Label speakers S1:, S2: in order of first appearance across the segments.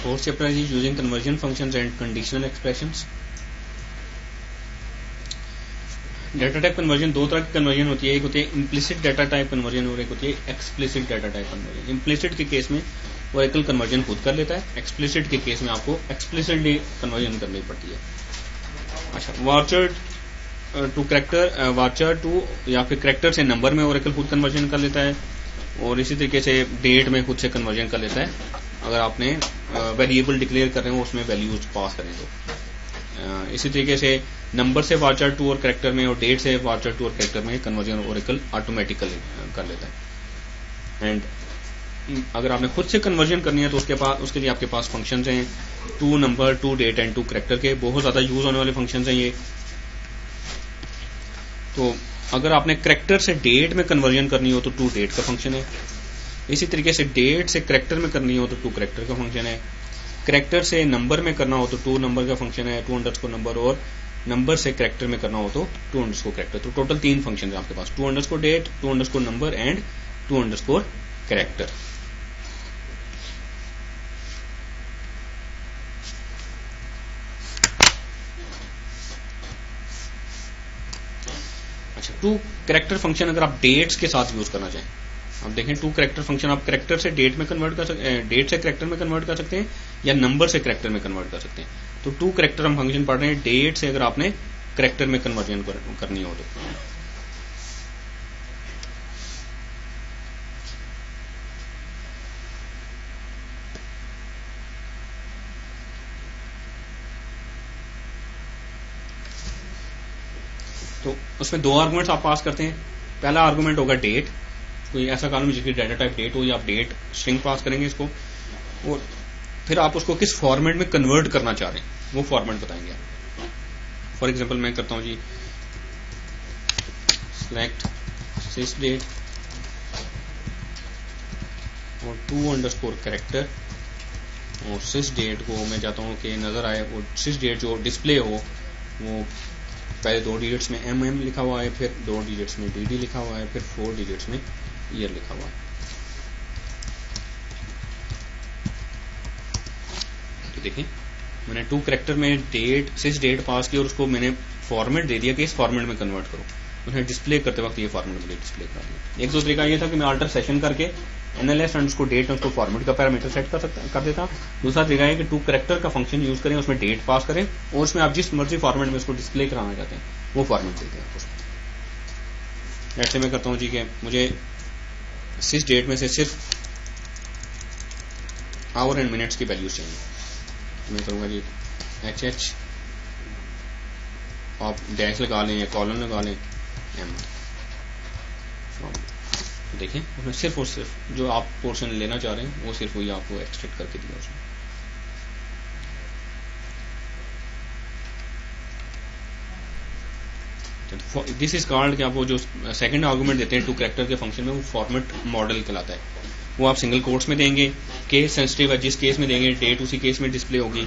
S1: Fourth chapter is using conversion functions and conditional expressions. Data type conversion दो तरह की conversion होती है, एक होती है इम्प्लिसिट डाटा टाइप कन्वर्जन और एक होती है explicit data type conversion. Implicit के केस में ओरेकल कन्वर्जन खुद कर लेता है, एक्सप्लिसिट के केस में आपको एक्सप्लिसिटली कन्वर्जन करनी पड़ती है। अच्छा, वार्चर टू कैरेक्टर, वार्चर टू या फिर कैरेक्टर से नंबर में ओरेकल खुद कन्वर्जन कर लेता है, और इसी तरीके से डेट में खुद से कन्वर्जन कर लेता है अगर आपने वेरिएबल डिक्लेयर कर रहे हो उसमें वैल्यूज पास करें तो। इसी तरीके से नंबर से वार्चर टू और कैरेक्टर में और डेट से वार्चर टू और कैरेक्टर में कन्वर्जन ओरेकल ऑटोमेटिकली कर लेता है। एंड अगर आपने खुद से कन्वर्जन करनी है तो उसके लिए आपके पास फंक्शंस हैं, to number, to date and to character के। बहुत ज्यादा यूज होने वाले फंक्शंस हैं ये। तो अगर आपने कैरेक्टर से डेट में कन्वर्जन करनी हो तो टू डेट का फंक्शन है। इसी तरीके से डेट से कैरेक्टर में करनी हो तो टू कैरेक्टर का फंक्शन है। कैरेक्टर से नंबर में करना हो तो टू नंबर का फंक्शन है, टू अंडरस्कोर नंबर, और नंबर से कैरेक्टर में करना हो तो टू अंडरस्कोर कैरेक्टर। तो टोटल तीन फंक्शन है आपके पास, to underscore date, to underscore number and to underscore character. अच्छा, टू कैरेक्टर फंक्शन अगर आप डेट्स के साथ यूज करना चाहें, आप देखें टू कैरेक्टर फंक्शन आप कैरेक्टर से डेट में कन्वर्ट कर सकते हैं, डेट से कैरेक्टर में कन्वर्ट कर सकते हैं या नंबर से कैरेक्टर में कन्वर्ट कर सकते हैं। तो टू कैरेक्टर हम फंक्शन पढ़ रहे हैं डेट से अगर आपने कैरेक्टर में कन्वर्जन करनी हो तो उसमें दो आर्गुमेंट्स आप पास करते हैं। पहला आर्गुमेंट होगा डेट, कोई ऐसा कॉलम जिसकी डाटा टाइप डेट हो या आप डेट स्ट्रिंग पास करेंगे इसको, और फिर आप उसको किस फॉर्मेट में कन्वर्ट करना चाह रहे हैं वो फॉर्मेट बताएंगे आप। फॉर एग्जांपल मैं करता हूं जी सिलेक्ट सिस डेट और टू अंडरस्कोर कैरेक्टर, और सिस डेट को मैं चाहता हूं कि नजर आए, और सिस डेट जो डिस्प्ले हो वो पहले दो डिजिट्स में MM लिखा हुआ है, फिर दो डिजिट्स में DD लिखा हुआ है, फिर 4 डिजिट्स में ईयर लिखा हुआ है। तो देखिए मैंने टू कैरेक्टर में डेट सिस डेट पास की और उसको मैंने फॉर्मेट दे दिया कि इस फॉर्मेट में कन्वर्ट करो। उन्हें डिस्प्ले करते वक्त ये फॉर्मेट मुझे डिस्प्ले करा दिया। एक दो तरीका ये था कि मैं अल्टर सेशन करके NLS अंडरस्कोर डेट उसको फॉर्मेट का पैरामीटर सेट कर देता। दूसरा तरीका है कि टू कैरेक्टर का फंक्शन यूज करें, उसमें डेट पास करें और उसमें आप जिस मर्जी फॉर्मेट में उसको डिस्प्ले कराना चाहते हैं वो फॉर्मेट देते हैं आपको। ऐसे मैं करता हूँ जी कि मुझे सिस डेट में से सिर्फ आवर एंड मिनट्स की वैल्यूज चाहिए। मैं करूंगा जी HH, आप डैश लगा लें या कॉलन लगा लें M। देखें उसमें सिर्फ और सिर्फ जो आप पोर्शन लेना चाह रहे हैं वो सिर्फ वही आपको एक्सट्रैक्ट करके दिया उसमें। दिस इज कॉल्ड कि आप वो जो सेकंड आर्गुमेंट देते हैं टू कैरेक्टर के फंक्शन में वो फॉर्मेट मॉडल कहलाता है। वो आप सिंगल कोट्स में देंगे, केस सेंसिटिव है, जिस केस में देंगे डेट उसी केस में डिस्प्ले होगी।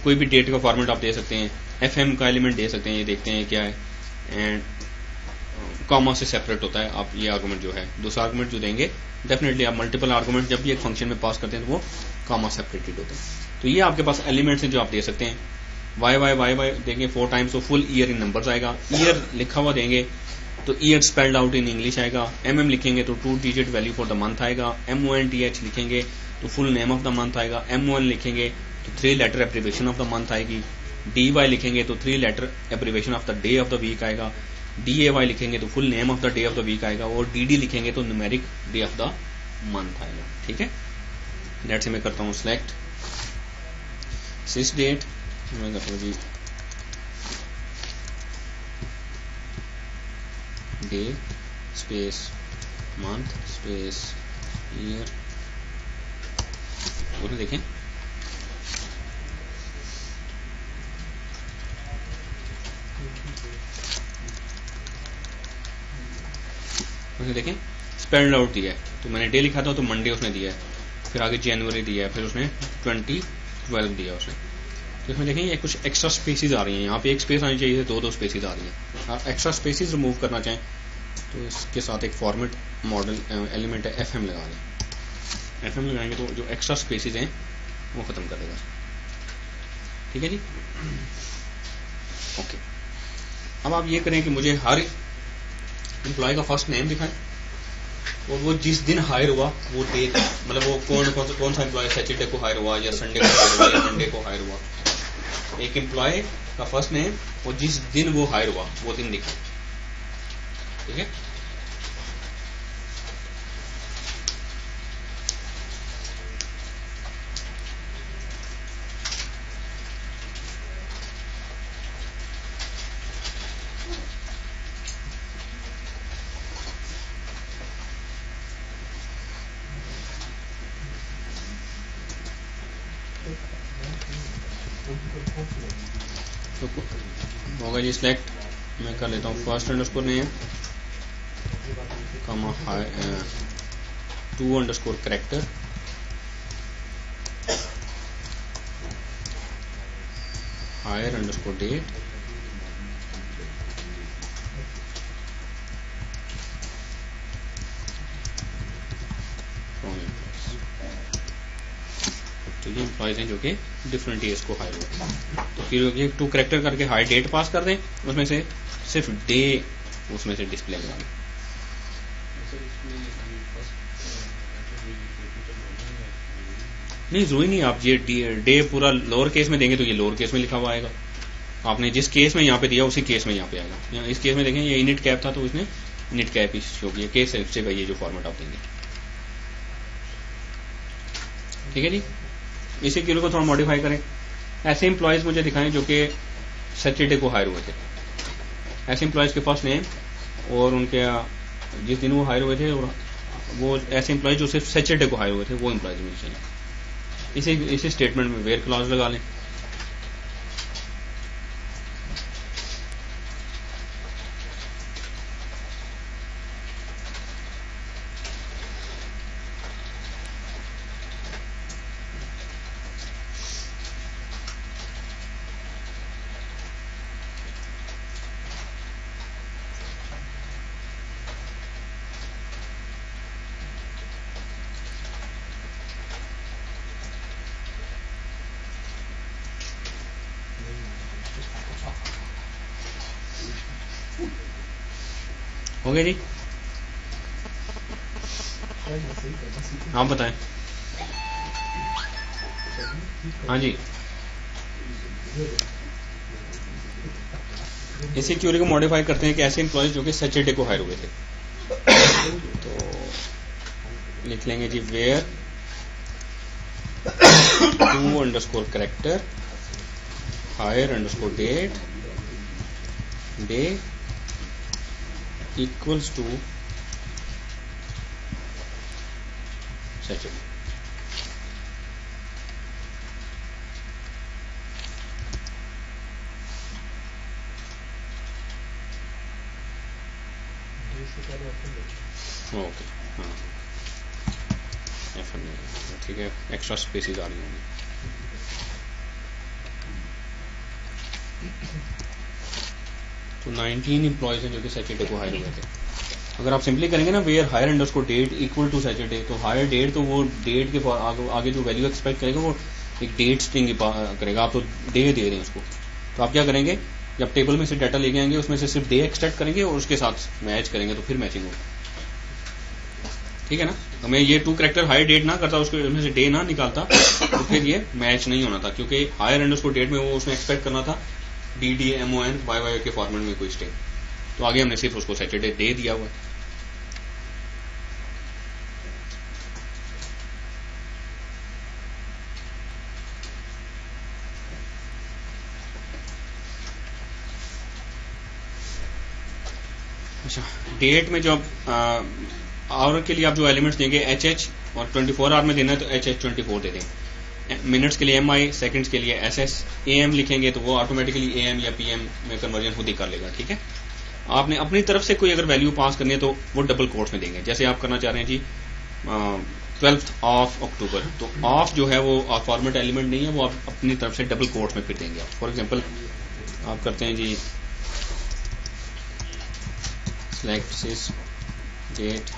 S1: कोई भी डेट का फॉर्मेट आप दे सकते हैं, FM का एलिमेंट दे सकते हैं, ये देखते हैं क्या है, एंड कॉमा से सेपरेट होता है। आप ये आर्गुमेंट जो है दूसरा आर्गुमेंट जो देंगे, डेफिनेटली आप मल्टीपल आर्गुमेंट जब भी एक फंक्शन में पास करते हैं तो वो कॉमा सेपरेटेड होते हैं। तो ये आपके पास एलिमेंट्स हैं जो आप दे सकते हैं। वाई देंगे 4 टाइम्स तो फुल ईयर इन नंबर्स आएगा। ईयर लिखा हुआ देंगे तो year spelled out in English आएगा। MM लिखेंगे तो 2 digit value for the month आएगा। MONTH लिखेंगे तो full name of the month आएगा। MON लिखेंगे तो 3 letter abbreviation of the month आएगी। DY लिखेंगे तो 3 letter abbreviation of the day of the week आएगा। DAY लिखेंगे तो full name of the day of the week आएगा, और DD लिखेंगे तो numeric day of the month आएगा। ठीक है, लेट्स से मैं करता हूँ सिलेक्ट सिस डेट, मैं करता हूँ जी day space month space year. और देखें देखें स्पेल्ड आउट दिया है, तो मैंने डे लिखा था तो मंडे उसने दिया है, फिर आगे जनवरी दिया है, फिर उसने 2012 दिया उसने। तो इसमें देखें ये कुछ एक्स्ट्रा स्पेसिस आ रही हैं, यहाँ पे एक स्पेस आनी चाहिए, दो स्पेसिस आ रही हैं। आप एक्स्ट्रा स्पेसिस रिमूव करना चाहें तो इसके साथ एक फॉर्मेट मॉडल एलिमेंट है FM लगा लें। FM लगाएंगे तो जो एक्स्ट्रा स्पेसिस हैं वो ख़त्म कर देगा। ठीक है जी, ओके। अब आप ये करें कि मुझे हर एम्प्लॉय का फर्स्ट नेम दिखाएं और वो जिस दिन हायर हुआ वो डेट, मतलब वो कौन सा एम्प्लॉय सैटरडे को हायर हुआ या संडे को हायर हुआ या मंडे को हायर हुआ। एक एम्प्लॉय का फर्स्ट नेम और जिस दिन वो हायर हुआ वो दिन दिखाएं। ठीक है, तो होगा जी सिलेक्ट, मैं कर लेता हूँ first underscore name comma to underscore character hire underscore date from तो ये एम्प्लॉयज हैं जो कि डिफरेंट ईयर्स को हायर हुआ। तो फिर ये टू कैरेक्टर करके हायर डेट पास कर दें, उसमें से सिर्फ डे उसमें से डिस्प्ले करा दें। नहीं जरूरी नहीं, आप ये डे पूरा लोअर केस में देंगे तो ये लोअर केस में लिखा हुआ आएगा। आपने जिस केस में यहाँ पे दिया उसी केस में यहाँ पे आएगा। इस केस में देखें ये इनिट कैप था तो इसने इनिट कैप ही शो किया, केस सेंसिटिव है ये जो फॉर्मेट आप देंगे। ठीक है जी, इसी क्यूरी को थोड़ा मॉडिफाई करें। ऐसे एम्प्लॉयज मुझे दिखाएं जो कि सैटरडे को हायर हुए थे। ऐसे एम्प्लॉयज के फर्स्ट नेम और उनके जिस दिन वो हायर हुए थे, और वो ऐसे एम्प्लॉयज जो सिर्फ सैटरडे को हायर हुए थे वो एम्प्लॉयज मुझे चाहिए। इसी स्टेटमेंट में वेयर क्लॉज लगा लें। हो गया जी, आप बताएं। हाँ जी, इसी क्यूरी को मॉडिफाई करते हैं कि ऐसे एम्प्लॉयज जो कि सैटरडे को हायर हुए थे। तो लिख लेंगे जी where to underscore character hire underscore date day equals to Saturday। Okay, हाँ ठीक है, एक्स्ट्रा स्पेसिस आ रही होंगी। तो 19 एम्प्लॉयज हैं जो कि सैटरडे को हायर हुए थे। अगर आप सिंपली करेंगे ना where hire underscore date equal to Saturday, तो हायर डेट तो वो डेट के आगे जो वैल्यू एक्सपेक्ट करेगा वो एक डेट स्ट्रिंग करेगा। आप तो डे दे रहे हैं उसको, तो आप क्या करेंगे, जब टेबल में से डाटा लेके आएंगे उसमें से सिर्फ डे एक्सट्रैक्ट करेंगे और उसके साथ मैच करेंगे तो फिर मैचिंग होगा। ठीक है ना, तो मैं ये टू कैरेक्टर हायर डेट ना करता, उसमें से डे ना निकालता तो फिर ये मैच नहीं होना था, क्योंकि हायर अंडरस्कोर डेट में वो उसमें एक्सपेक्ट करना था DDMON YY के फॉर्मेट में कोई स्ट्रिंग, तो आगे हमने सिर्फ उसको सैटरडे दे दिया हुआ है। अच्छा, डेट में जो आवर के लिए आप जो एलिमेंट्स देंगे HH, और 24 आवर में देना है तो HH24 दे दें। मिनट्स के लिए MI, सेकंड्स के लिए SS, AM लिखेंगे तो वो ऑटोमेटिकली AM या PM में कन्वर्जन खुद ही कर लेगा। ठीक है, आपने अपनी तरफ से कोई अगर वैल्यू पास करनी है तो वो डबल कोट्स में देंगे। जैसे आप करना चाह रहे हैं जी 12th ऑफ अक्टूबर, तो ऑफ जो है वो फॉर्मेट एलिमेंट नहीं है, वो आप अपनी तरफ से डबल कोट्स में फिर देंगे। आप फॉर एग्जांपल आप करते हैं जी सिलेक्ट सिस डेट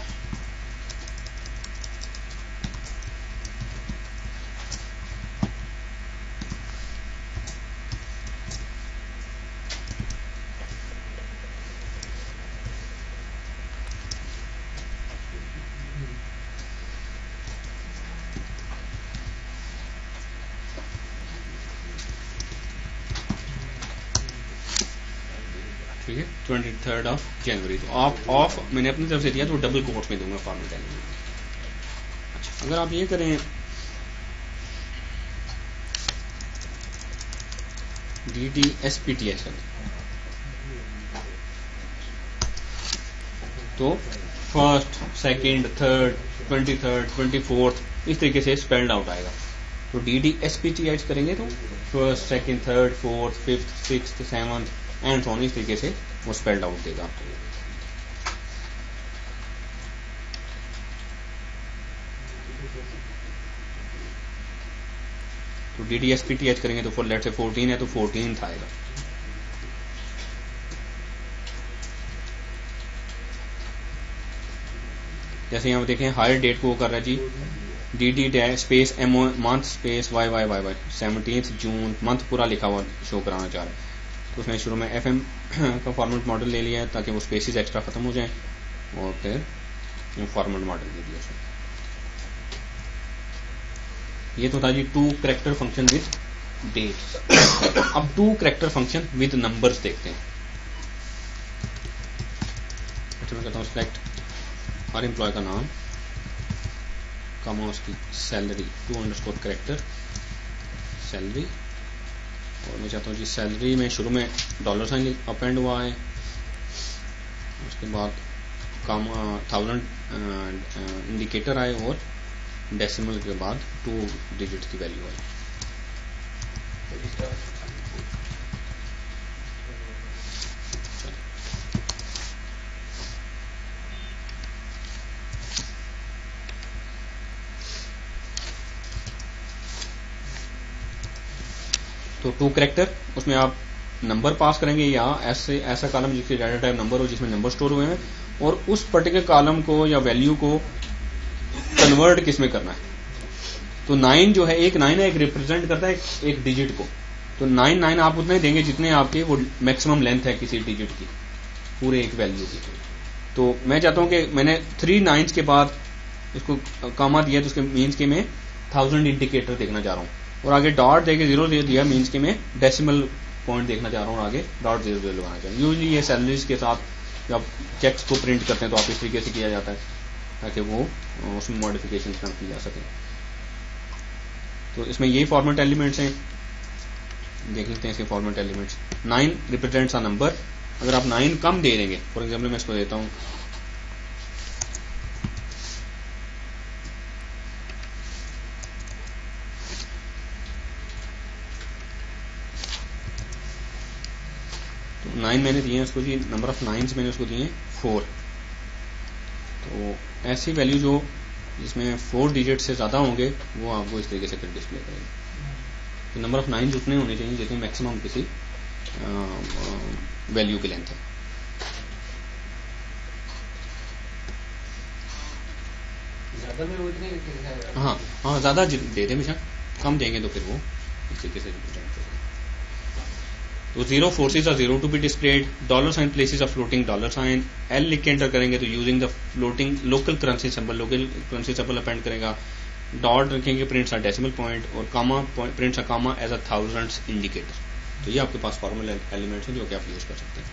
S1: ठीक है, 23rd ऑफ जनवरी। तो आप ऑफ मैंने अपनी तरफ से दिया तो डबल कोट्स में दूंगा फॉर्मेट एलिमेंट। अच्छा, अगर आप ये करें DDSPTH करें तो first, second, third, 23rd, 24th इस तरीके से स्पेल्ड आउट आएगा। तो DDSPTH करेंगे तो first, second, third, fourth, fifth, sixth, seventh and so on इस तरीके से वो स्पेल्ड आउट देगा। तो DDSPTH करेंगे तो लेट से 14 है तो 14th आएगा। जैसे यहाँ देखें हायर डेट को वो कर रहा है जी DD space MO month space YYYY 17th जून, मंथ पूरा लिखा हुआ शो कराना चाह रहा है। तो उसने शुरू में FM का फॉर्मेट मॉडल ले लिया है ताकि वो स्पेसिस एक्स्ट्रा खत्म हो जाए और फिर फॉर्मेट मॉडल दे दिया उसने। ये तो था जी 2 कैरेक्टर फंक्शन विद डेट। अब 2 कैरेक्टर फंक्शन विद नंबर्स देखते हैं। अच्छा, मैं कहता हूँ सिलेक्ट हर एम्प्लॉय का नाम, कमा उसकी सैलरी 2 अंडरस्कोर कैरेक्टर सैलरी, और मैं चाहता हूँ जी सैलरी में शुरू में $साइन अपेंड हुआ है, उसके बाद कमा 1000 इंडिकेटर आए और डेसिमल के बाद 2 डिजिट की वैल्यू आई। तो 2 कैरेक्टर, उसमें आप नंबर पास करेंगे या ऐसा कॉलम जिसके डाटा टाइप नंबर हो, जिसमें नंबर स्टोर हुए हैं, और उस पर्टिकुलर कॉलम को या वैल्यू को कन्वर्ट किस में करना है। तो 9 जो है, एक 9 है, एक रिप्रेजेंट करता है एक डिजिट को। तो 9 आप उतने देंगे जितने आपके वो मैक्सिमम लेंथ है किसी डिजिट की, पूरे एक वैल्यू की। तो मैं चाहता हूं कि मैंने 3 9s के बाद इसको कामा दिया तो उसके मीन्स के मैं 1000 इंडिकेटर देखना चाह रहा हूँ, और आगे डॉट देके 0 दे दिया मीन्स के मैं डेसिमल पॉइंट देखना चाह रहा हूँ, और आगे .00 लगाना चाह रहा हूँ। यूजली ये सैलरीज के साथ जब चेक्स को प्रिंट करते हैं तो आप इस तरीके से किया जाता है ताकि वो उसमें मॉडिफिकेशन की जा सके। तो इसमें ये फॉर्मेट एलिमेंट्स हैं, देख लेते हैं इसके format elements. 9 represents a number. अगर आप 9 कम दे देंगे, फॉर एग्जाम्पल मैं इसको देता हूँ तो 9 मैंने दिए हैं उसको जी, नंबर ऑफ 9s मैंने उसको दिए 4। तो ऐसी वैल्यू जो जिसमें 4 डिजिट से ज़्यादा होंगे वो आपको इस तरीके से फिर डिस्प्ले करेंगे। तो नंबर ऑफ 9s उतने होने चाहिए जितने मैक्सिमम किसी वैल्यू की लेंथ है। हाँ, ज़्यादा दे दें, बेशक कम देंगे तो फिर वो इस तरीके से रिप्रेजेंट करेंगे। तो 0 forces are 0 to be displayed, $sign places of floating $sign, L लिख के एंटर करेंगे तो using the floating local currency symbol, local currency symbol append करेगा, डॉट रखेंगे प्रिंट्स अ डेसिमल पॉइंट, और कामा prints a comma as a 1000 indicator. तो ये आपके पास फॉर्मल एलिमेंट्स हैं जो कि आप यूज कर सकते हैं।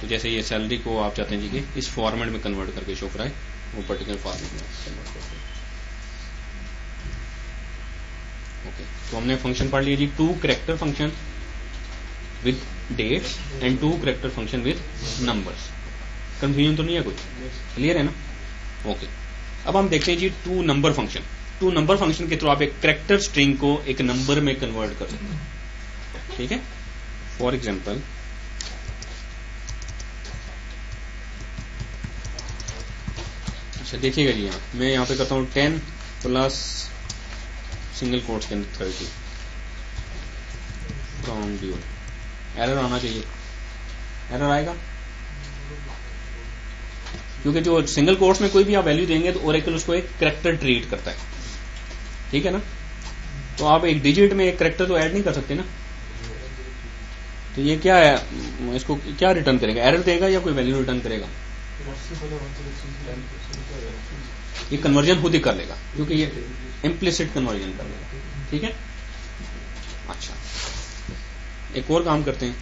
S1: तो जैसे ये सैलरी को आप चाहते हैं जी कि इस फॉर्मेट में कन्वर्ट करके शो कराए, वो पर्टिकुलर फॉर्मेट में कन्वर्ट करते हैं। ओके, तो हमने फंक्शन पढ़ लिया जी, 2 character function with dates and 2 character function with numbers. Confusion तो नहीं है, कुछ क्लियर है ना? ओके, अब हम देखते हैं जी 2 नंबर फंक्शन। 2 नंबर फंक्शन के थ्रू आप एक कैरेक्टर स्ट्रिंग को एक नंबर में कन्वर्ट कर सकते हैं। ठीक है, फॉर एग्जाम्पल अच्छा देखिएगा जी, मैं यहाँ पे करता हूँ 10 प्लस सिंगल कोट्स के अंदर 30 फ्रॉम ड्यू। एरर आना चाहिए, एरर आएगा क्योंकि जो सिंगल कोट्स में कोई भी आप वैल्यू देंगे तो ओरेकल उसको एक कैरेक्टर ट्रीट करता है। ठीक है ना? तो आप एक डिजिट में एक कैरेक्टर तो ऐड नहीं कर सकते ना। तो ये क्या है, इसको क्या रिटर्न करेगा? एरर देगा या कोई वैल्यू रिटर्न करेगा? ये कन्वर्जन खुद ही कर लेगा क्योंकि ये इम्प्लिसिट कन्वर्जन कर लेगा। ठीक है, अच्छा एक और काम करते हैं।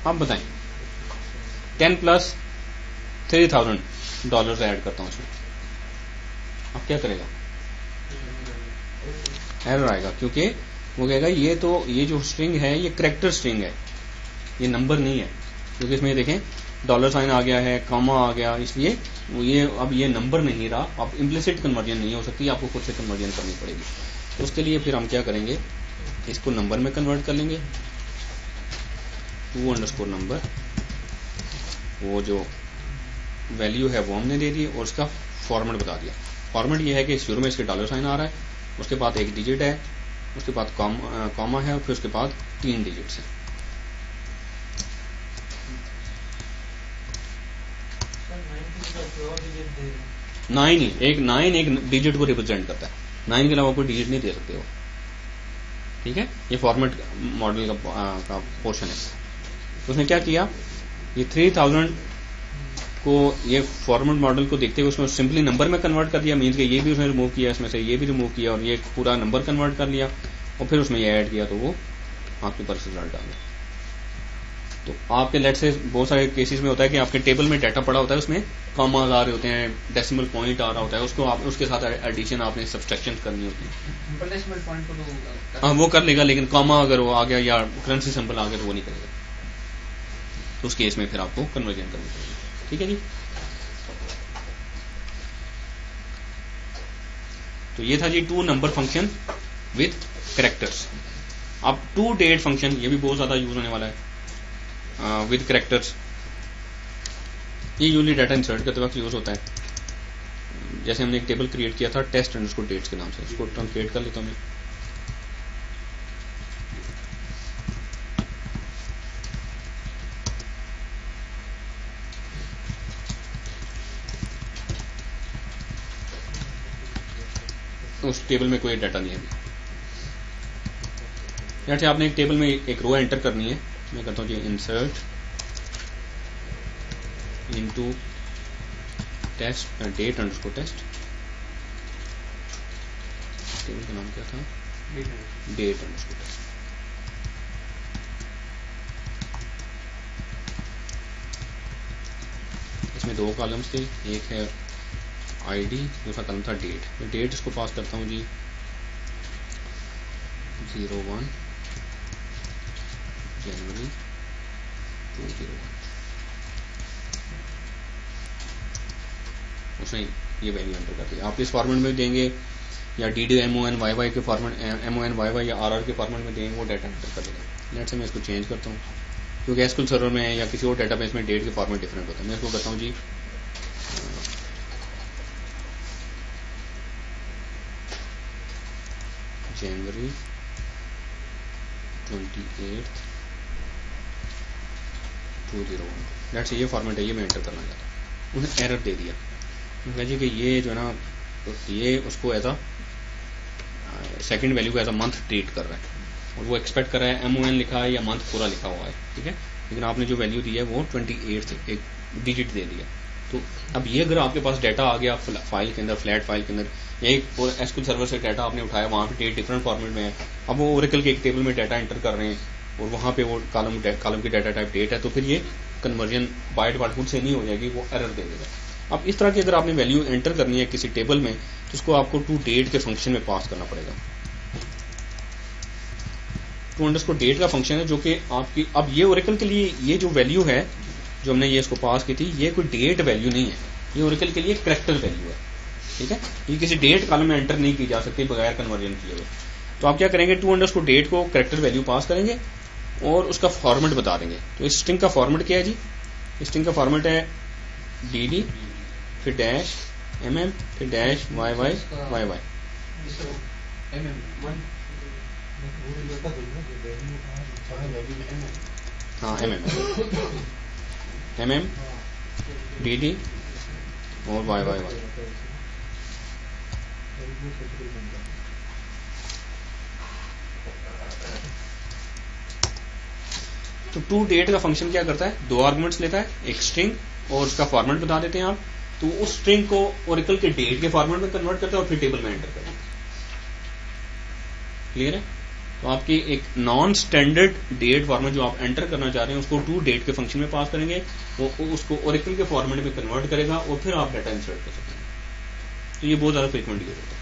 S1: आप बताएं, 10 प्लस $3,000 ऐड करता हूं इसमें, अब क्या करेगा? एरर आएगा, क्योंकि वो कहेगा ये जो स्ट्रिंग है ये करैक्टर स्ट्रिंग है, ये नंबर नहीं है, क्योंकि इसमें देखें $साइन आ गया है, कॉमा आ गया, इसलिए ये अब ये नंबर नहीं रहा। अब इम्प्लिसिट कन्वर्जन नहीं हो सकती, आपको खुद से कन्वर्जन करनी पड़ेगी। तो उसके लिए फिर हम क्या करेंगे, इसको नंबर में कन्वर्ट कर लेंगे, $2_ वो जो वैल्यू है वो हमने दे दी और उसका फॉर्मेट बता दिया। फॉर्मेट ये है कि शुरू में इसके $साइन आ रहा है, उसके बाद एक डिजिट है, उसके बाद कॉमा है और फिर उसके बाद 3 डिजिट्स हैं। एक 9 एक डिजिट को रिप्रेजेंट करता है, 9 के अलावा कोई डिजिट नहीं दे सकते हो, ठीक है। ये फॉर्मेट मॉडल का पोर्शन है। तो उसने क्या किया, ये 3000 को ये फॉर्मेट मॉडल को देखते हुए उसमें सिंपली नंबर में कन्वर्ट कर दिया, मीन्स कि ये भी उसने रिमूव किया, इसमें से ये भी रिमूव किया और ये पूरा नंबर कन्वर्ट कर लिया और फिर उसमें ये ऐड किया, तो वो आपके पास रिजल्ट आ गया। तो आपके लेट से बहुत सारे केसेस में होता है कि आपके टेबल में डाटा पड़ा होता है, उसमें कॉमास आ रहे होते हैं, डेसिमल पॉइंट आ रहा होता है, उसको आप उसके साथ एडिशन आपने सब्सट्रैक्शन करनी होती है।
S2: डेसिमल पॉइंट को तो
S1: हाँ वो कर लेगा, लेकिन कॉमा अगर वो आ गया या करेंसी सिंबल आ गया तो वो नहीं करेगा। तो उस केस में फिर आपको कन्वर्जन करनी पड़ेगी, ठीक है जी। तो ये था जी 2 नंबर फंक्शन विद कैरेक्टर्स। अब 2 डेट फंक्शन, ये भी बहुत ज्यादा यूज होने वाला है विद कैरेक्टर्स। ये यूजली डाटा इंसर्ट करते वक्त यूज होता है। जैसे हमने एक टेबल क्रिएट किया था test_dates के नाम से, इसको ट्रंकेट कर लेता हूँ मैं। उस टेबल में कोई डाटा नहीं है। जैसे आपने एक टेबल में एक रो एंटर करनी है, मैं करता हूँ जी insert into test date_test। Table का नाम क्या था, date_test। इसमें 2 कॉलम्स थे, एक है आईडी, दूसरा कॉलम था डेट। मैं डेट इसको पास करता हूँ जी 01 जनवरी 2001। उसने ये वैल्यू एंटर कर दी। आप इस फॉर्मेट में देंगे या DDMONYY के फॉर्मेट, MONYY या RR के फॉर्मेट में देंगे, वो डाटा एंटर कर देगा। लेट्स से मैं इसको चेंज करता हूँ, क्योंकि एसक्यूएल सर्वर में या किसी और डेटाबेस में डेट के फॉर्मेट डिफरेंट होता है। मैं इसको करता हूँ जी जनवरी 28 2001। लेट्स से ये फॉर्मेट है, ये मैं एंटर करना चाहता हूँ। उन्हें एरर दे दिया, उन्होंने जी कि ये जो है ना, तो ये उसको एज अ सेकेंड वैल्यू को एज अ मंथ ट्रीट कर रहा है और वो एक्सपेक्ट कर रहा है MON लिखा है या मंथ पूरा लिखा हुआ है, ठीक है। लेकिन आपने जो वैल्यू दी है वो 28 एक डिजिट दे दिया। तो अब ये अगर आपके पास डाटा आ गया फाइल के अंदर, फ्लैट फाइल के अंदर, एक एसक्यूएल सर्वर से डाटा आपने उठाया, वहाँ पे डेट डिफरेंट फॉर्मेट में है, अब वो ओरेकल के एक टेबल में डाटा एंटर कर रहे हैं और वहाँ पे वो कॉलम की डाटा टाइप डेट है, तो फिर ये कन्वर्जन बाय डिफॉल्ट खुद से नहीं हो जाएगी, वो एरर दे देगा। अब इस तरह की अगर आपने वैल्यू एंटर करनी है किसी टेबल में, तो उसको आपको toDate के फंक्शन में पास करना पड़ेगा। to_date का फंक्शन है जो कि आपकी, अब ये ओरेकल के लिए ये जो वैल्यू है जो हमने ये इसको पास की थी, ये कोई डेट वैल्यू नहीं है, ये ओरेकल के लिए कैरेक्टर वैल्यू है, ठीक है। ये किसी डेट कॉलम में एंटर नहीं की जा सकती बगैर कन्वर्जन किए हुए। तो आप क्या करेंगे, to_date को कैरेक्टर वैल्यू पास करेंगे और उसका फॉर्मेट बता देंगे। तो इस स्ट्रिंग का फॉर्मेट क्या है जी, इस स्ट्रिंग का फॉर्मेट है DD फिर डैश MM फिर डैश YY। हाँ MM DD और YY। तो toDate का फंक्शन क्या करता है, 2 आर्गुमेंट्स लेता है, एक स्ट्रिंग और उसका फॉर्मेट बता देते हैं आप, तो उस स्ट्रिंग को ओरेकल के डेट के फॉर्मेट में कन्वर्ट करता है और फिर टेबल में एंटर करता है। क्लियर है। तो आपकी एक नॉन स्टैंडर्ड डेट फॉर्मेट जो आप एंटर करना चाह रहे हैं उसको टू डेट के फंक्शन में पास करेंगे, वो उसको ओरेकल के फॉर्मेट में कन्वर्ट करेगा और फिर आप डाटा इंसर्ट कर सकते हैं। तो ये बहुत ज्यादा फ्रीक्वेंट यूज होता है।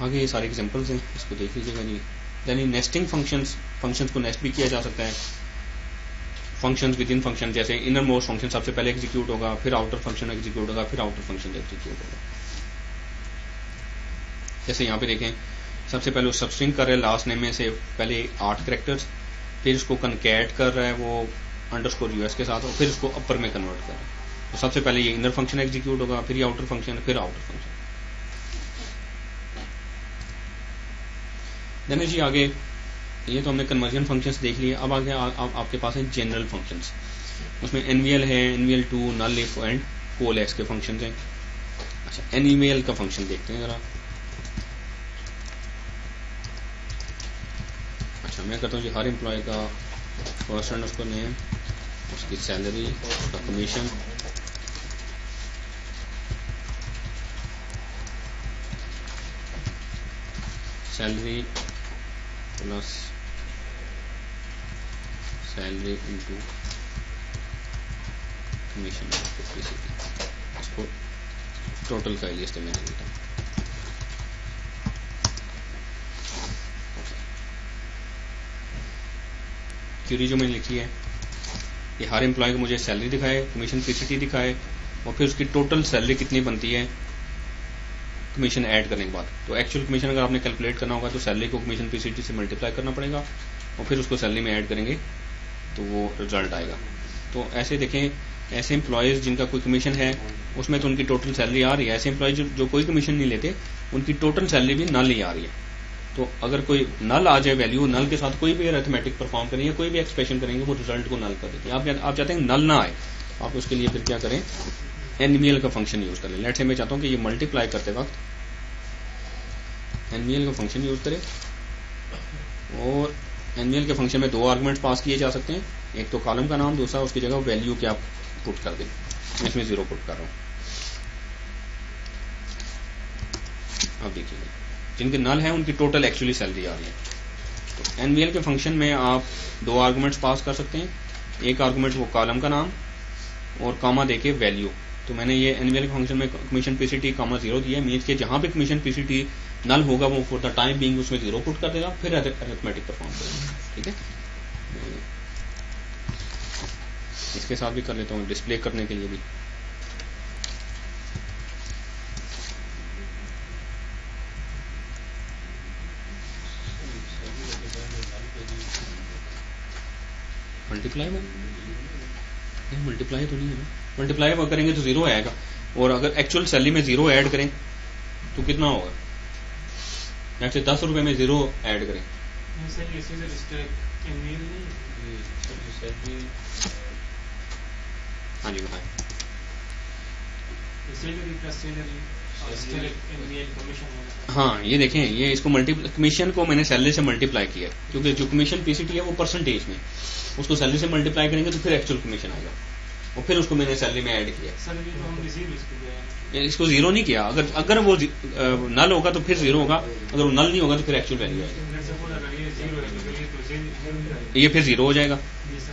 S1: आगे ये सारे एग्जांपल्स हैं, इसको देख लीजिएगा जी। यानी नेस्टिंग फंक्शंस को नेस्ट भी किया जा सकता है। फंक्शंस विद इन फंक्शन, जैसे इनर मोस्ट फंक्शन सबसे पहले एग्जीक्यूट होगा, फिर आउटर फंक्शन एग्जीक्यूट होगा, फिर आउटर फंक्शन एग्जीक्यूट होगा। जैसे यहाँ पे देखें, सबसे पहले वो सबस्ट्रिंग कर रहा है लास्ट नेम में से पहले 8 कैरेक्टर्स, फिर उसको कनकैट कर रहा है वो _us के साथ, और फिर उसको अपर में कन्वर्ट कर रहा है। तो सबसे पहले ये इनर फंक्शन एग्जीक्यूट होगा, फिर ये आउटर फंक्शन, फिर आउटर फंक्शन। देन जी आगे ये तो हमने कन्वर्जन फंक्शंस देख लिए। अब आगे आपके पास है जनरल फंक्शंस। उसमें एनवीएल है, एनवीएल2, नल इफ एंड कोल एक्स के फंक्शंस हैं। अच्छा, एनवीएल का फंक्शन देखते हैं जरा। अच्छा, मैं करता हूँ जी हर एम्प्लॉय का फर्स्ट एंड उसको नेम, उसकी सैलरी, उसका commission, salary plus salary into commission, इसको टोटल का लिस्ट मैंने देता हूँ। क्यूरी जो मैंने लिखी है, ये हर एम्प्लॉय को मुझे सैलरी दिखाए, कमीशन पीसीटी दिखाए, और फिर उसकी टोटल सैलरी कितनी बनती है कमीशन ऐड करने के बाद। तो एक्चुअल कमीशन अगर आपने कैलकुलेट करना होगा तो सैलरी को कमीशन पीसीटी से मल्टीप्लाई करना पड़ेगा, और फिर उसको सैलरी में ऐड करेंगे तो वो रिजल्ट आएगा। तो ऐसे देखें, ऐसे एम्प्लॉयज़ जिनका कोई कमीशन है उसमें तो उनकी टोटल सैलरी आ रही है। ऐसे एम्प्लॉयज जो कोई कमीशन नहीं लेते उनकी टोटल सैलरी भी नल ही आ रही है। तो अगर कोई नल आ जाए वैल्यू, नल के साथ कोई भी अरिथमेटिक परफॉर्म करेंगे, कोई भी एक्सप्रेशन करेंगे, वो रिजल्ट को नल कर देती है। आप चाहते हैं नल ना आए, आप उसके लिए फिर क्या करें, एनवीएल का फंक्शन यूज करें। लेट्स से मैं चाहता हूँ कि ये मल्टीप्लाई करते वक्त एनवीएल का फंक्शन यूज करें, और एनवीएल के फंक्शन में 2 आर्गुमेंट्स पास किए जा सकते हैं, एक तो कॉलम का नाम, दूसरा उसकी जगह वैल्यू क्या पुट कर दें। मैं इसमें 0 पुट कर रहा हूँ। अब देखिए, जिनके नल है उनकी टोटल एक्चुअली सैलरी आ रही है। तो एनवीएल के फंक्शन में आप 2 आर्गुमेंट्स पास कर सकते हैं। एक आर्गुमेंट वो कॉलम का नाम और कामा देके वैल्यू। तो मैंने ये एनवीएल के फंक्शन में कमीशन पीसीटी कामा 0 दिया है, मीन्स के जहां पे कमीशन पीसीटी नल होगा वो फॉर द टाइम बीइंग उसमें 0 पुट कर देगा, फिर अरिथमेटिक परफॉर्म करेगा। ठीक है, इसके साथ भी कर लेता हूँ डिस्प्ले करने के लिए भी। मल्टीप्लाई में मल्टीप्लाई तो नहीं है ना, मल्टीप्लाई करेंगे तो 0 आएगा, और अगर एक्चुअल सैलरी में 0 ऐड करें तो कितना होगा, जैसे 10 रुपए में 0 ऐड करें। हाँ जी बताएं। हाँ ये देखें, ये इसको कमीशन को मैंने सैलरी से मल्टीप्लाई किया, क्योंकि जो कमीशन पीसीटी है वो परसेंटेज में, उसको सैलरी से मल्टीप्लाई करेंगे तो फिर एक्चुअल कमीशन आएगा, और फिर उसको मैंने सैलरी में ऐड किया। इसको 0 नहीं किया, अगर वो नल होगा तो फिर 0 होगा, अगर वो नल नहीं होगा तो फिर एक्चुअल वैल्यू आएगी। ये फिर 0 हो जाएगा,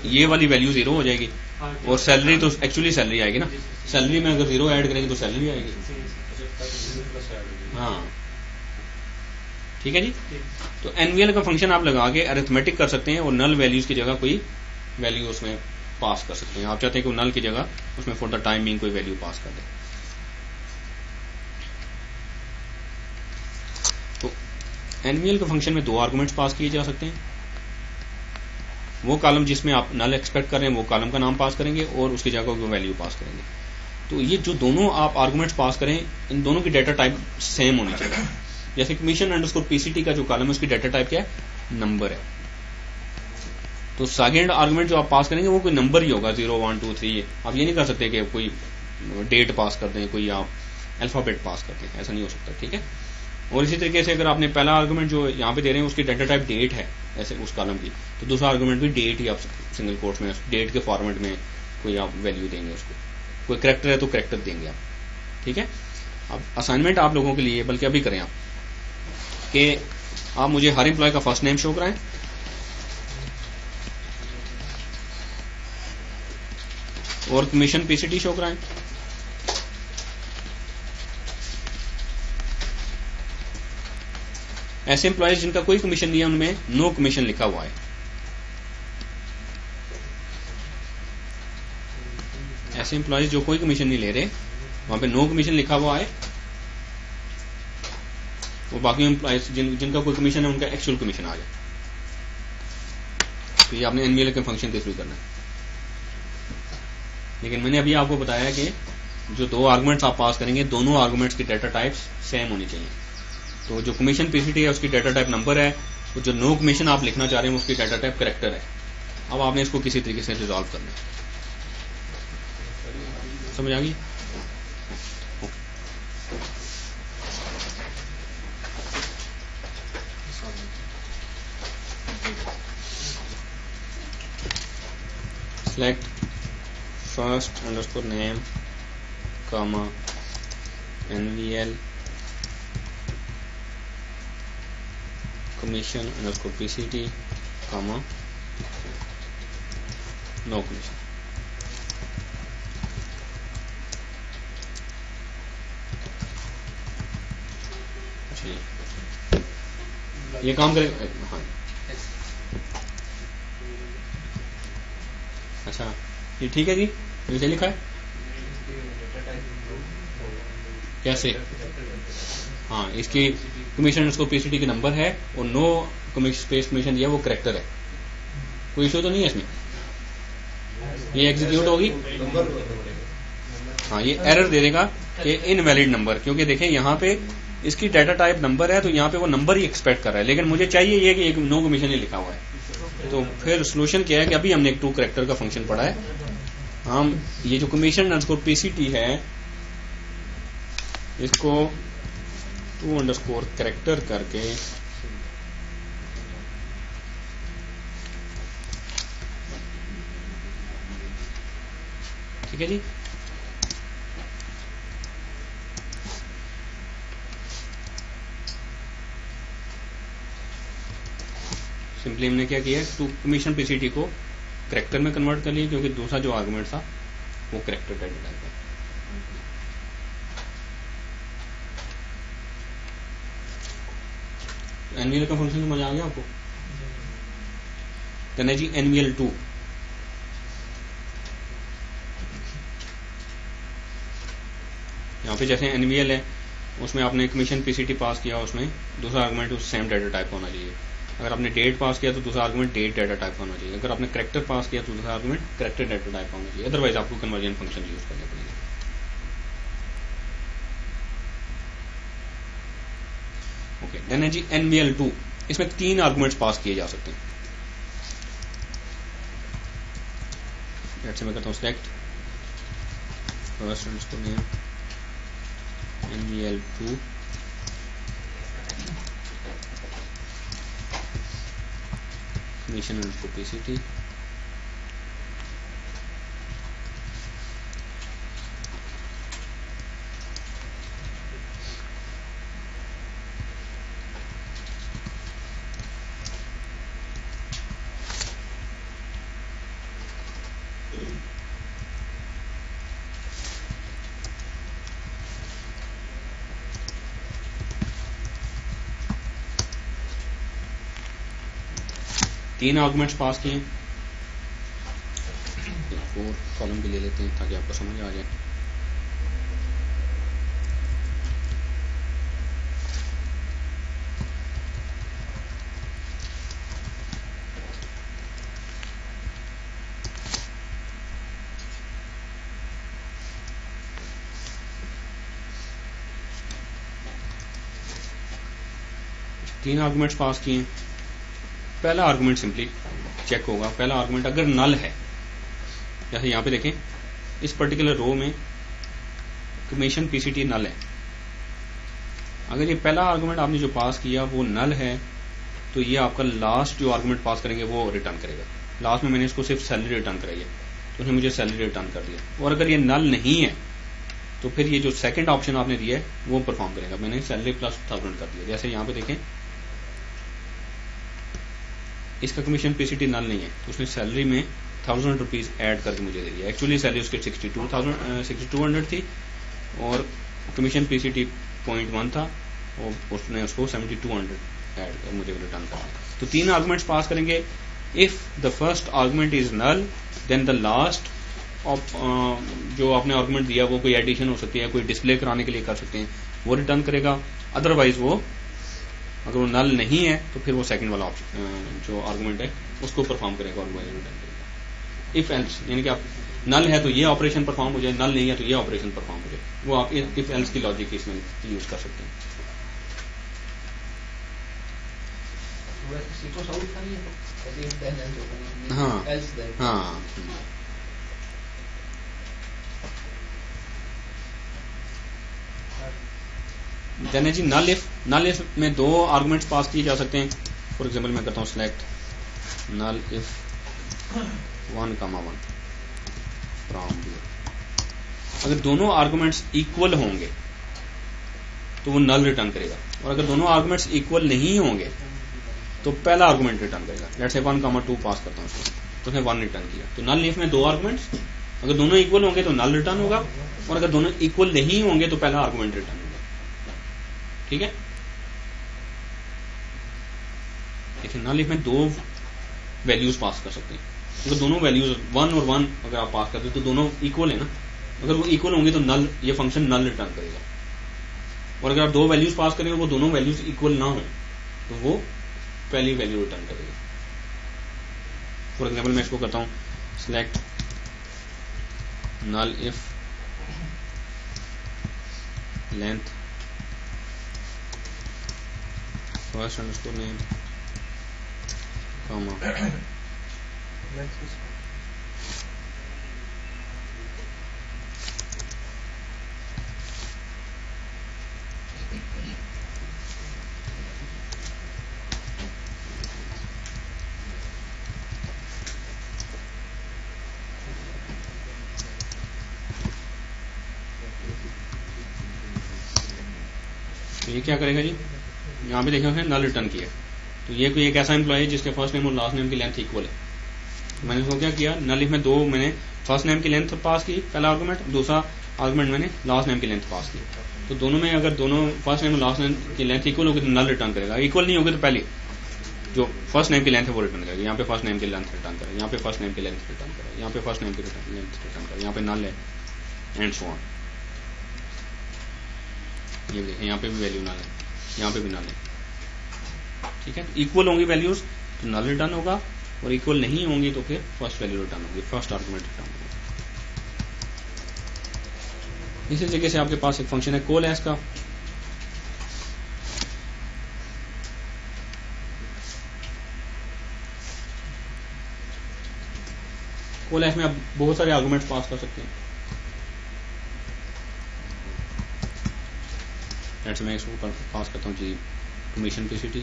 S1: ये वाली वैल्यू 0 हो जाएगी, और सैलरी तो एक्चुअली सैलरी आएगी ना, सैलरी में अगर 0 ऐड करेंगे तो सैलरी आएगी। हाँ ठीक है जी। तो एनवीएल का फंक्शन आप लगा के अरिथमेटिक कर सकते हैं, और नल वैल्यूज की जगह कोई वैल्यू उसमें पास कर सकते हैं। आप चाहते हैं कि नल की जगह उसमें फॉर द टाइम बीइंग कोई वैल्यू पास कर दे। तो एनवीएल के फंक्शन में 2 आर्गुमेंट्स पास किए जा सकते हैं। वो कॉलम जिसमें आप नल एक्सपेक्ट कर रहे हैं वो कॉलम का नाम पास करेंगे, और उसकी जगह वो वैल्यू पास करेंगे। तो ये जो दोनों आप आर्गुमेंट्स पास करें, इन दोनों की डाटा टाइप सेम होनी चाहिए। जैसे कमीशन अंडरस्कोर पीसीटी का जो कॉलम है उसकी डाटा टाइप क्या है, नंबर है। तो सेकंड आर्गुमेंट जो आप पास करेंगे वो कोई नंबर ही होगा, 0 1 2 3। आप ये नहीं कर सकते कि कोई डेट पास कर दें, कोई आप अल्फाबेट पास कर दें, ऐसा नहीं हो सकता। ठीक है। और इसी तरीके से अगर आपने पहला आर्गुमेंट जो यहाँ पे दे रहे हैं उसकी डाटा टाइप डेट है ऐसे उस कॉलम की, तो दूसरा आर्गुमेंट भी डेट ही आप सिंगल कोट्स में डेट के फॉर्मेट में कोई आप वैल्यू देंगे उसको। कोई करेक्टर है तो करेक्टर देंगे आप, ठीक है। अब असाइनमेंट आप लोगों के लिए, बल्कि अभी करें आप, कि आप मुझे हर एम्प्लॉय का फर्स्ट नेम शो कराएं, और कमीशन पीसीटी शो कराएं। ऐसे एम्प्लॉयज जिनका कोई कमीशन नहीं है उनमें नो कमीशन लिखा हुआ है। ऐसे एम्प्लॉयज जो कोई कमीशन नहीं ले रहे वहां पे नो कमीशन लिखा हुआ है। वो बाकी एम्प्लॉयज जिनका कोई कमीशन है उनका एक्चुअल कमीशन आ जाए। तो ये आपने एनवीएल के फंक्शन के थ्रू करना है। लेकिन मैंने अभी आपको बताया कि जो दो आर्गुमेंट्स आप पास करेंगे दोनों आर्गुमेंट्स की डाटा टाइप्स सेम होनी चाहिए। तो जो कमीशन पीसीटी है उसकी डाटा टाइप नंबर है, तो जो नो कमीशन आप लिखना चाह रहे हैं उसकी डाटा टाइप करेक्टर है। अब आपने इसको किसी तरीके से रिजॉल्व करना है। समझ आ गई? select first underscore name comma NVL commission underscore PCT comma no commission। ये काम करेगा? हाँ, अच्छा ये ठीक है जी, नीचे लिखा है कैसे? हाँ, इसकी कमीशन उसको पीसीटी के नंबर है और नो स्पेस कमीशन दिया वो करेक्टर है। कोई इशू तो नहीं है इसमें? ये एग्जीक्यूट होगी, हाँ ये एरर दे देगा कि इनवैलिड नंबर, क्योंकि देखें यहाँ पे इसकी डाटा टाइप नंबर है तो यहाँ पे वो नंबर ही एक्सपेक्ट कर रहा है, लेकिन मुझे चाहिए ये कि एक नो कमीशन ही लिखा हुआ है। तो फिर सोल्यूशन क्या है कि अभी हमने एक टू करेक्टर का फंक्शन पढ़ा है। हम ये जो कमीशन अंडरस्कोर पीसीटी है इसको टू अंडरस्कोर करेक्टर करके ठीक है जी। सिंपली हमने क्या किया, टू कमीशन पीसीटी को करेक्टर में कन्वर्ट कर लिया, क्योंकि दूसरा जो आर्गुमेंट था वो करेक्टर डाटा टाइप है। एनवीएल का फंक्शन समझ आ गया आपको? कहना जी एनवीएल 2, यहाँ पे जैसे एनवीएल है उसमें आपने कमीशन पीसीटी पास किया, उसमें दूसरा आर्गुमेंट उस सेम डाटा टाइप होना चाहिए। अगर आपने डेट पास किया तो दूसरा आर्गुमेंट डेट डाटा टाइप होना चाहिए। अगर आपने करेक्टर पास किया तो दूसरा आर्गुमेंट करेक्टर डाटा टाइप होना चाहिए। अदरवाइज आपको कन्वर्जन फंक्शन यूज करना पड़ेगा। ओके, देन है जी एनवीएल 2, इसमें 3 आर्गुमेंट्स पास किए जा सकते हैं। जैसे मैं करता हूँ select first underscore name NVL 2 commission underscore PCT तीन आर्गुमेंट्स पास किए। एक और कॉलम भी ले लेते हैं ताकि आपको समझ आ जाए। तीन आर्गुमेंट्स पास किए। पहला आर्गुमेंट सिंपली चेक होगा। पहला आर्गुमेंट अगर नल है, जैसे यहाँ पे देखें इस पर्टिकुलर रो में कमीशन पीसीटी नल है, अगर ये पहला आर्गुमेंट आपने जो पास किया वो नल है तो ये आपका लास्ट जो आर्गुमेंट पास करेंगे वो रिटर्न करेगा। लास्ट में मैंने इसको सिर्फ सैलरी रिटर्न कराई है, उसने मुझे सैलरी रिटर्न कर दिया। और अगर ये नल नहीं है तो फिर ये जो सेकंड ऑप्शन आपने दिया है वो परफॉर्म करेगा। मैंने सैलरी प्लस 1000 कर दिया, जैसे यहाँ पे देखें इसका कमीशन पीसीटी नल नहीं है तो उसने सैलरी में 1000 रुपीज ऐड करके मुझे दे दिया। एक्चुअली सैलरी उसके 6200 थी और कमीशन पीसीटी 0.1 था और उसने उसको 7200 ऐड कर मुझे रिटर्न कर दिया। तो 3 आर्गुमेंट्स पास करेंगे। If the first argument is null then the last जो आपने आर्गुमेंट दिया वो कोई एडिशन हो सकती है, कोई डिस्प्ले कराने के लिए कर सकते हैं, वो रिटर्न करेगा। अदरवाइज वो अगर वो नल नहीं है तो फिर वो सेकंड वाला ऑप्शन जो आर्गुमेंट है उसको परफॉर्म करेगा और वो रिटर्न करेगा। इफ एल्स यानी कि आप नल है तो ये ऑपरेशन परफॉर्म हो जाए, नल नहीं है तो ये ऑपरेशन परफॉर्म हो जाए, वो आप इफ एल्स की लॉजिक इसमें यूज कर सकते हैं। हाँ हाँ देन है जी नल इफ में 2 आर्गुमेंट्स पास किए जा सकते हैं। फॉर एग्जांपल मैं करता हूँ सिलेक्ट नल इफ 1, 1 फ्रॉम अगर दोनों आर्गुमेंट्स इक्वल होंगे तो वो नल रिटर्न करेगा, और अगर दोनों आर्गुमेंट्स इक्वल नहीं होंगे तो पहला आर्गुमेंट रिटर्न करेगा। लेट्स से 1, 2 पास करता हूँ उसको, तो उसने 1 रिटर्न किया। तो नल इफ में 2 आर्गुमेंट्स अगर दोनों इक्वल होंगे तो नल रिटर्न होगा, और अगर दोनों इक्वल नहीं होंगे तो पहला आर्गुमेंट रिटर्न होगा। ठीक है, देखिए नल इफ में 2 वैल्यूज पास कर सकते हैं। अगर दोनों वैल्यूज 1 और 1 अगर आप पास करते हैं तो दोनों इक्वल है ना, अगर वो इक्वल होंगे तो नल ये फंक्शन नल रिटर्न करेगा। और अगर आप 2 वैल्यूज पास करेंगे और वो दोनों वैल्यूज इक्वल ना हो तो वो पहली वैल्यू रिटर्न करेगा। फॉर एग्जाम्पल मैं इसको करता हूं select null if length first underscore name comma तो ये क्या करेगा जी, यहाँ पे देखा नल रिटर्न किया। तो ये कोई एक ऐसा एम्प्लॉय है जिसके फर्स्ट नेम और लास्ट नेम की लेंथ इक्वल है। तो मैंने इसको क्या किया, नल इफ में 2 मैंने फर्स्ट नेम की लेंथ पास की पहला आर्गुमेंट, दूसरा आर्गुमेंट मैंने लास्ट नेम की लेंथ पास की। तो दोनों में अगर दोनों फर्स्ट नेम और लास्ट नेम की लेंथ इक्वल होगी तो नल रिटर्न करेगा, इक्वल नहीं होगी तो पहले जो फर्स्ट नेम की लेंथ है वो रिटर्न करेगा। यहाँ पे फर्स्ट नेम की लेंथ रिटर्न करेगा, यहाँ पे फर्स्ट नेम की लेंथ रिटर्न करेगा, यहाँ पे फर्स्ट नेम की लेंथ रिटर्न करेगा, यहाँ पे नल है एंड सो ऑन। ये देखें यहाँ पे भी वैल्यू नल है, यहाँ पे भी नल है। ठीक है, इक्वल होंगी वैल्यूज तो नल रिटर्न होगा, और इक्वल नहीं होंगी तो फिर फर्स्ट वैल्यू रिटर्न होगी, फर्स्ट आर्गुमेंट रिटर्न होगा। इसी तरीके से आपके पास एक फंक्शन है कोलैस का। कोलैस में आप बहुत सारे आर्गुमेंट्स पास कर सकते हैं। लेट्स मैं इसको पास करता हूँ जी commission PCT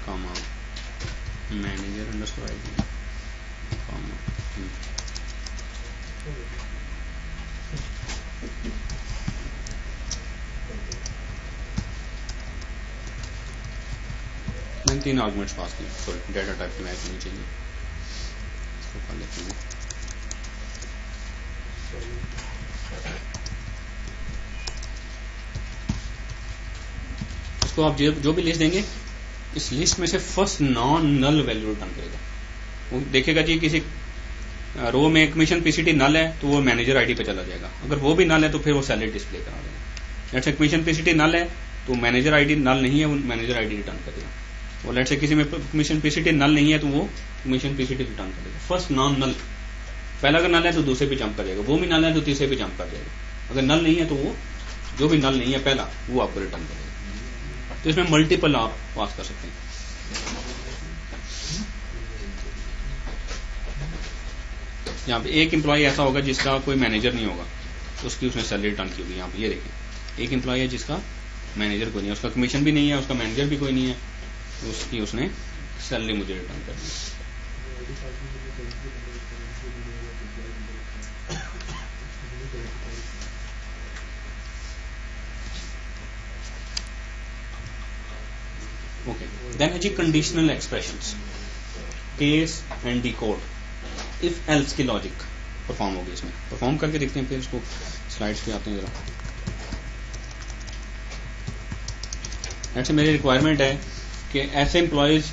S1: comma manager underscore ID comma मैंने 3 आर्गुमेंट्स पास किए। सॉरी डेटा टाइप की मैच नहीं चाहिए, इसको कर लेते हैं। इसको आप जो भी लिस्ट देंगे इस लिस्ट में से first non null value return करेगा। वो देखेगा जी किसी रो में कमीशन पीसीटी नल है तो वो मैनेजर आईडी पे चला जाएगा, अगर वो भी नल है तो फिर वो सैलरी डिस्प्ले करा देगा। लेट्स से कमीशन पीसीटी नल है तो मैनेजर आईडी नल नहीं है, वो मैनेजर आईडी रिटर्न करेगा। और लेट्स से किसी में कमीशन पीसीटी नल नहीं है तो वो कमीशन पीसीटी रिटर्न करेगा। फर्स्ट नॉन नल, पहला अगर नल है तो दूसरे पे जंप कर जाएगा, वो भी नल है तो तीसरे पे जंप कर जाएगा। अगर नल नहीं है तो वो जो भी नल नहीं है पहला वो आपको रिटर्न करेगा। तो इसमें मल्टीपल आप पास कर सकते हैं। यहाँ पे एक एम्प्लॉय ऐसा होगा जिसका कोई मैनेजर नहीं होगा तो उसकी उसने सैलरी रिटर्न की होगी। यहाँ पे ये देखें एक एम्प्लॉय है जिसका मैनेजर कोई नहीं है, उसका कमीशन भी नहीं है, उसका मैनेजर भी कोई नहीं है, तो उसकी उसने सैलरी मुझे रिटर्न कर दी। ओके, देन है जी conditional expressions, case and decode, if else की लॉजिक परफॉर्म होगी इसमें। परफॉर्म करके देखते हैं, फिर इसको स्लाइड्स पे आते हैं जरा। ऐसे मेरी रिक्वायरमेंट है कि ऐसे एम्प्लॉयज़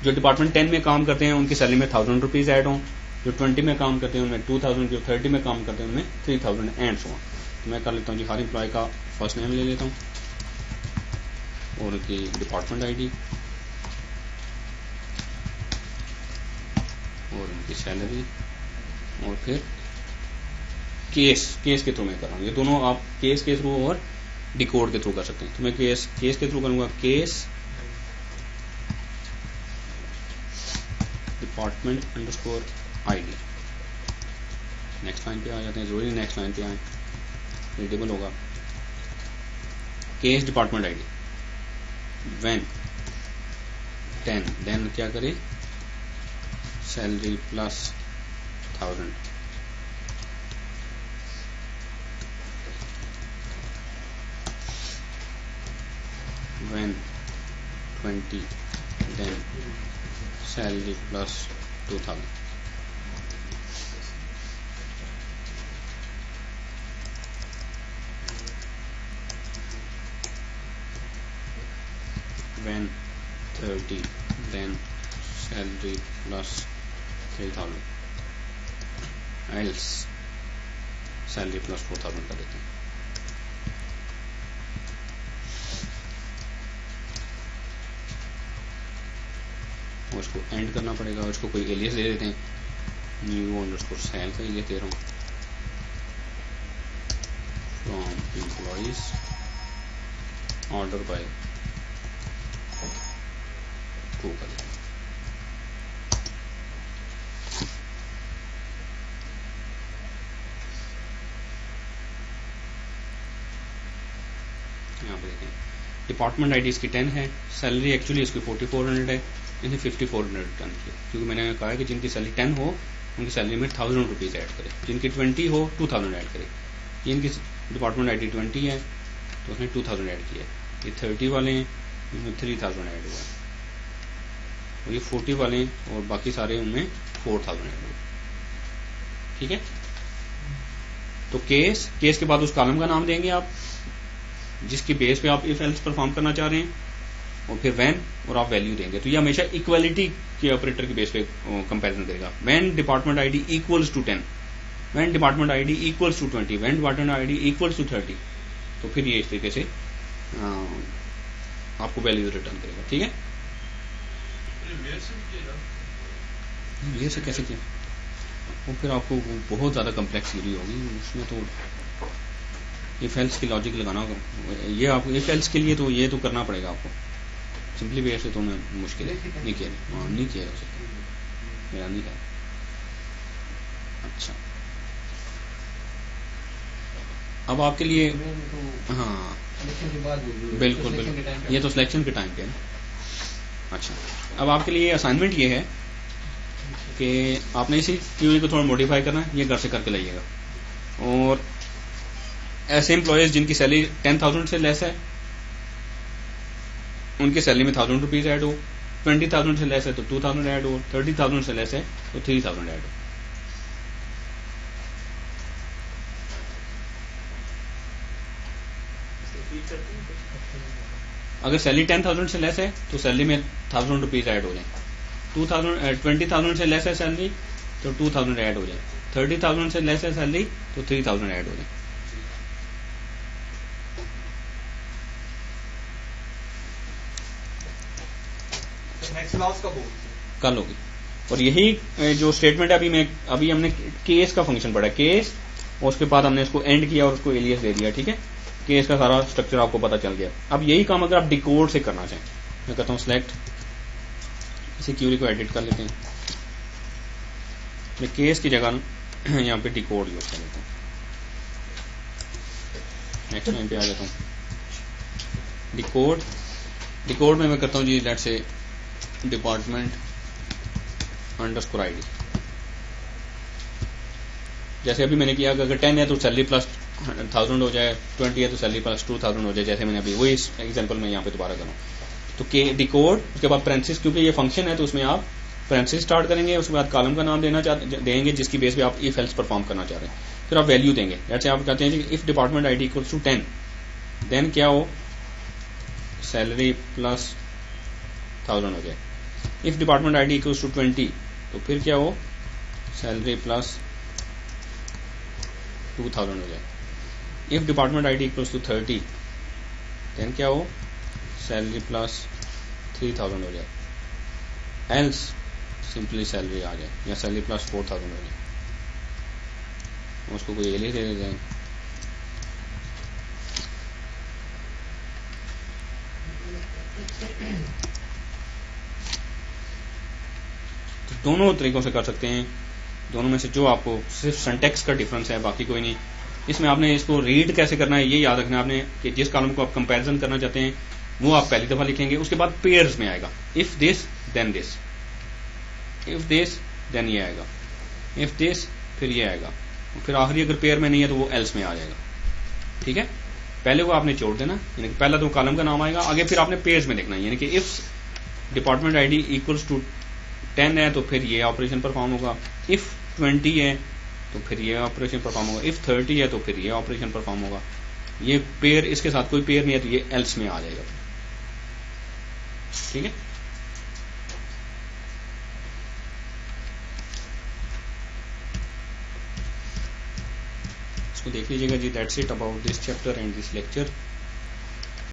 S1: जो डिपार्टमेंट 10 में काम करते हैं उनकी सैलरी में 1000 रुपीज़ ऐड हों, जो 20 में काम करते हैं उनमें 2000, जो 30 में काम करते हैं उनमें 3000 एंड सो। तो मैं कर लेता हूँ जी, हर एम्प्लॉय का फर्स्ट नेम ले लेता हूँ और उनकी डिपार्टमेंट आईडी और उनकी सैलरी, और फिर केस के थ्रू मैं कर रहा हूँ। ये दोनों आप केस के थ्रू और डिकोड के थ्रू कर सकते हैं। तो मैं केस के थ्रू करूँगा, case department underscore ID. Next line पे आ जाते हैं, जरूरी नेक्स्ट लाइन पे आए, रीडेबल होगा। Case department ID when 10, then क्या करें, salary plus 1000, when 20, then salary plus 2000, when 30, then salary plus 3000, else salary plus 4000 कर देते हैं। उसको एंड करना पड़ेगा, उसको कोई एलियस दे देते हैं, न्यू अंडरस्कोर सेल का एलियस दे रहा हूँ, फ्रॉम एम्प्लॉइज ऑर्डर बाय 2 कर देते हैं। यहाँ पे देखें, डिपार्टमेंट आईडी इसकी 10 है, सैलरी एक्चुअली इसकी 4400 है, इन्हें 5400 टर्न किया, क्योंकि मैंने कहा है कि जिनकी सैलरी 10 हो उनकी सैलरी में 1000 रुपीज़ ऐड करें, जिनकी 20 हो 2000 ऐड करें। ये इनकी डिपार्टमेंट आईडी 20 है तो उसने 2000 ऐड किया। ये 30 वाले हैं, इनमें 3000 ऐड हुआ, और ये 40 वाले हैं और बाकी सारे उनमें 4000 ऐड हुआ। ठीक है, तो केस के बाद उस कॉलम का नाम देंगे आप जिसकी बेस पे आप इफ एल्स परफॉर्म करना चाह रहे हैं, और फिर व्हेन और आप वैल्यू देंगे। तो ये हमेशा इक्वलिटी के ऑपरेटर की बेस पे कंपैरिजन करेगा। When department ID equals to 10, when department ID equals to 20, when department ID equals to 30, तो फिर ये इस तरीके से आपको वैल्यू रिटर्न करेगा। ठीक है, ये से कैसे किया, और फिर आपको बहुत ज्यादा कम्प्लेक्स थ्योरी होगी उसमें, तो इफ एल्स की लॉजिक लगाना होगा। ये आपको इफ एल्स के लिए तो ये तो करना पड़ेगा आपको, सिंपली वे से तो मैं मुश्किल है, नहीं किया, नहीं किया उसे, मेरा नहीं है। अच्छा, अब आपके लिए, हाँ बिल्कुल बिल्कुल, ये तो सिलेक्शन के टाइम पे है। अच्छा, अब आपके लिए असाइनमेंट ये है कि आपने इसी थ्योरी को थोड़ा मॉडिफाई करना है, ये घर से करके लाइएगा। और ऐसे एम्प्लॉयज जिनकी सैलरी 10,000 से लेस है उनकी सैलरी में 1000 रुपीज ऐड हो, 20,000 से लेस है तो 2000 ऐड हो, 30,000 से लेस है तो 3000 ऐड हो। अगर सैलरी 10,000 से लेस है तो सैलरी में 1000 रुपीज ऐड हो जाए, 20,000 से लेस है सैलरी तो 2000 ऐड हो जाए, 30,000 से लेस है सैलरी तो 3000 ऐड हो जाए। कल होगी। और यही जो स्टेटमेंट है, अभी हमने केस का फंक्शन पढ़ा, केस, और उसके बाद हमने इसको एंड किया और उसको एलियस दे दिया। ठीक है, केस का सारा स्ट्रक्चर आपको पता चल गया। अब यही काम अगर आप डिकोड से करना चाहें, मैं कहता हूँ सिलेक्ट, इसी क्यूरी को एडिट कर लेते हैं, मैं केस की जगह यहाँ पे डिकोड यूज कर लेता हूँ। नेक्स्ट लाइन पे आ जाता हूँ, डिकोड में मैं करता हूँ जी let's say department underscore ID. जैसे अभी मैंने किया अगर 10 है तो सैलरी प्लस 1000 हो जाए, 20 है तो सैलरी प्लस 2000 हो जाए, जैसे मैंने अभी वही एग्जांपल मैं यहाँ पे दोबारा करूँ। तो के डिकोड, उसके बाद पैरेंथेसिस, क्योंकि ये फंक्शन है तो उसमें आप पैरेंथेसिस स्टार्ट करेंगे, उसके बाद कॉलम का नाम देंगे जिसकी बेस पे आप इफ एल्स परफॉर्म करना चाह रहे हैं, फिर आप वैल्यू देंगे। जैसे आप कहते हैं कि if department ID equals to 10, then क्या हो, सैलरी प्लस 1000 हो जाए। If department ID equals to 20, तो फिर क्या हो, सैलरी प्लस 2000 हो जाए। If department ID equals to 30, then क्या हो, सैलरी प्लस 3000 हो जाए। एल्स सिंपली सैलरी आ जाए, या सैलरी प्लस 4000 हो जाए। उसको कोई एलिस दे देते हैं। तो दोनों तरीकों से कर सकते हैं, दोनों में से जो आपको, सिर्फ सिंटैक्स का डिफरेंस है, बाकी कोई नहीं। इसमें आपने इसको रीड कैसे करना है ये याद रखना है आपने, कि जिस कॉलम को आप कंपैरिजन करना चाहते हैं वो आप पहली दफा लिखेंगे, उसके बाद पेयर्स में आएगा, if this then this, if this then ये आएगा, इफ दिस फिर ये आएगा, फिर आखिरी अगर पेयर में नहीं है तो वो एल्स में आ जाएगा। ठीक है, पहले को आपने छोड़ देना, यानी कि पहला तो कॉलम का नाम आएगा, आगे फिर आपने पेयर्स में देखना है, यानी कि if department ID equals to 10 है तो फिर ये ऑपरेशन परफॉर्म होगा, इफ 20 है तो फिर ये ऑपरेशन परफॉर्म होगा, इफ 30 है तो फिर ये ऑपरेशन परफॉर्म होगा। ये पेयर, इसके साथ कोई पेयर नहीं है तो ये एल्स में आ जाएगा। ठीक है, इसको देख लीजिएगा जी। That's it about this chapter and this lecture.